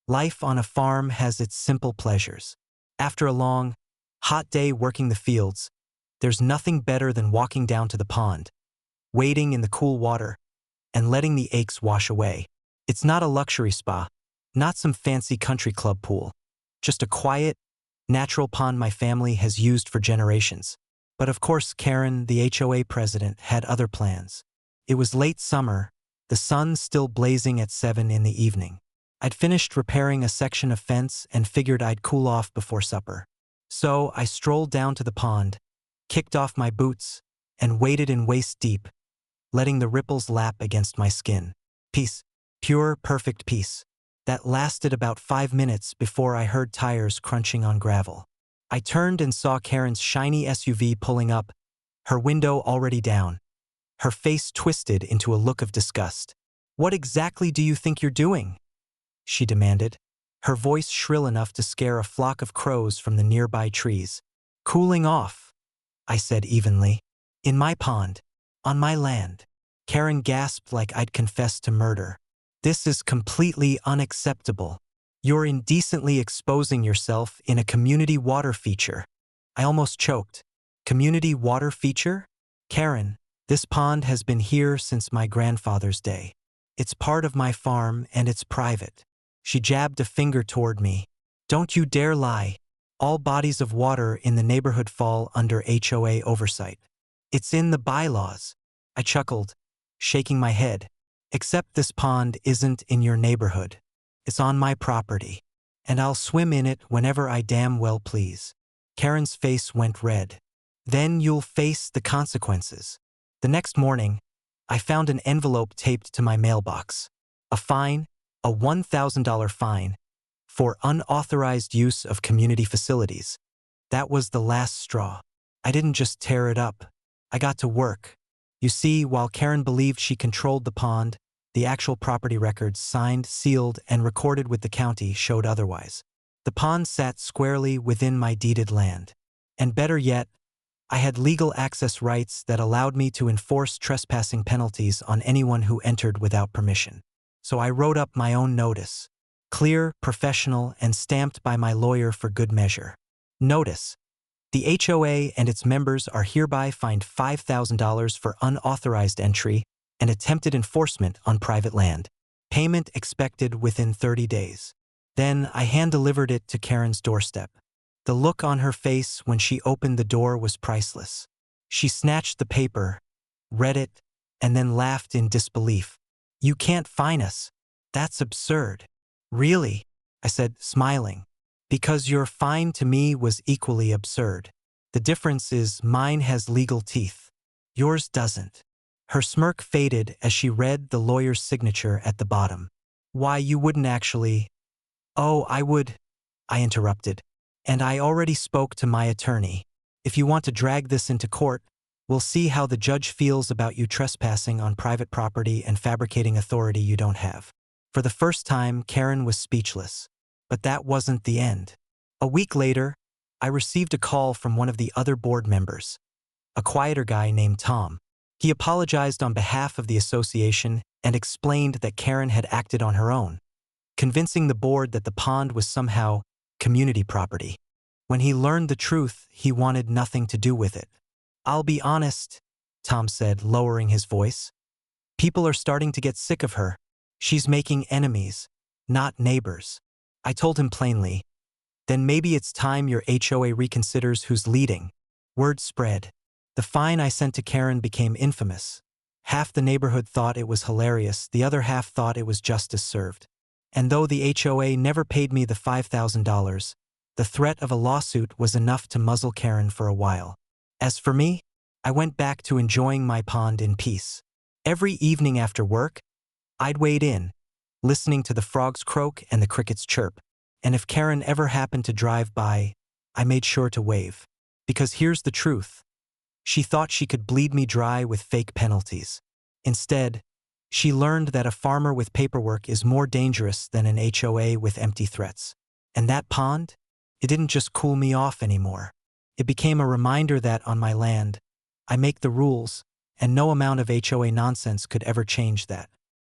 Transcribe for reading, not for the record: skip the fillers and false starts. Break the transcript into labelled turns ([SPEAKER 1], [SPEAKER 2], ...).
[SPEAKER 1] Life on a farm has its simple pleasures. After a long, hot day working the fields, there's nothing better than walking down to the pond, wading in the cool water, and letting the aches wash away. It's not a luxury spa, not some fancy country club pool, just a quiet, natural pond my family has used for generations. But of course, Karen, the HOA president, had other plans. It was late summer, the sun still blazing at 7 in the evening. I'd finished repairing a section of fence and figured I'd cool off before supper. So I strolled down to the pond, kicked off my boots, and waded in waist-deep, letting the ripples lap against my skin. Peace. Pure, perfect peace. That lasted about 5 minutes before I heard tires crunching on gravel. I turned and saw Karen's shiny SUV pulling up, her window already down. Her face twisted into a look of disgust. "What exactly do you think you're doing?" she demanded, her voice shrill enough to scare a flock of crows from the nearby trees. "Cooling off," I said evenly. "In my pond. On my land." Karen gasped like I'd confessed to murder. "This is completely unacceptable. You're indecently exposing yourself in a community water feature." I almost choked. "Community water feature? Karen, this pond has been here since my grandfather's day. It's part of my farm and it's private." She jabbed a finger toward me. "Don't you dare lie. All bodies of water in the neighborhood fall under HOA oversight. It's in the bylaws." I chuckled, shaking my head. "Except this pond isn't in your neighborhood. It's on my property, and I'll swim in it whenever I damn well please." Karen's face went red. "Then you'll face the consequences." The next morning, I found an envelope taped to my mailbox. A fine, a $1,000 fine, for unauthorized use of community facilities. That was the last straw. I didn't just tear it up. I got to work. You see, while Karen believed she controlled the pond, the actual property records signed, sealed, and recorded with the county showed otherwise. The pond sat squarely within my deeded land. And better yet, I had legal access rights that allowed me to enforce trespassing penalties on anyone who entered without permission. So I wrote up my own notice. Clear, professional, and stamped by my lawyer for good measure. Notice: the HOA and its members are hereby fined $5,000 for unauthorized entry and attempted enforcement on private land. Payment expected within 30 days. Then I hand-delivered it to Karen's doorstep. The look on her face when she opened the door was priceless. She snatched the paper, read it, and then laughed in disbelief. "You can't fine us. That's absurd." "Really?" I said, smiling. "Because your fine to me was equally absurd. The difference is mine has legal teeth. Yours doesn't." Her smirk faded as she read the lawyer's signature at the bottom. "Why, you wouldn't actually—" "Oh, I would," I interrupted. "And I already spoke to my attorney. If you want to drag this into court, we'll see how the judge feels about you trespassing on private property and fabricating authority you don't have." For the first time, Karen was speechless. But that wasn't the end. A week later, I received a call from one of the other board members, a quieter guy named Tom. He apologized on behalf of the association and explained that Karen had acted on her own, convincing the board that the pond was somehow community property. When he learned the truth, he wanted nothing to do with it. "I'll be honest," Tom said, lowering his voice. "People are starting to get sick of her. She's making enemies, not neighbors." I told him plainly, "Then maybe it's time your HOA reconsiders who's leading." Word spread. The fine I sent to Karen became infamous. Half the neighborhood thought it was hilarious, the other half thought it was justice served. And though the HOA never paid me the $5,000, the threat of a lawsuit was enough to muzzle Karen for a while. As for me, I went back to enjoying my pond in peace. Every evening after work, I'd wade in, listening to the frogs croak and the crickets chirp. And if Karen ever happened to drive by, I made sure to wave. Because here's the truth. She thought she could bleed me dry with fake penalties. Instead, she learned that a farmer with paperwork is more dangerous than an HOA with empty threats. And that pond? It didn't just cool me off anymore. It became a reminder that on my land, I make the rules, and no amount of HOA nonsense could ever change that.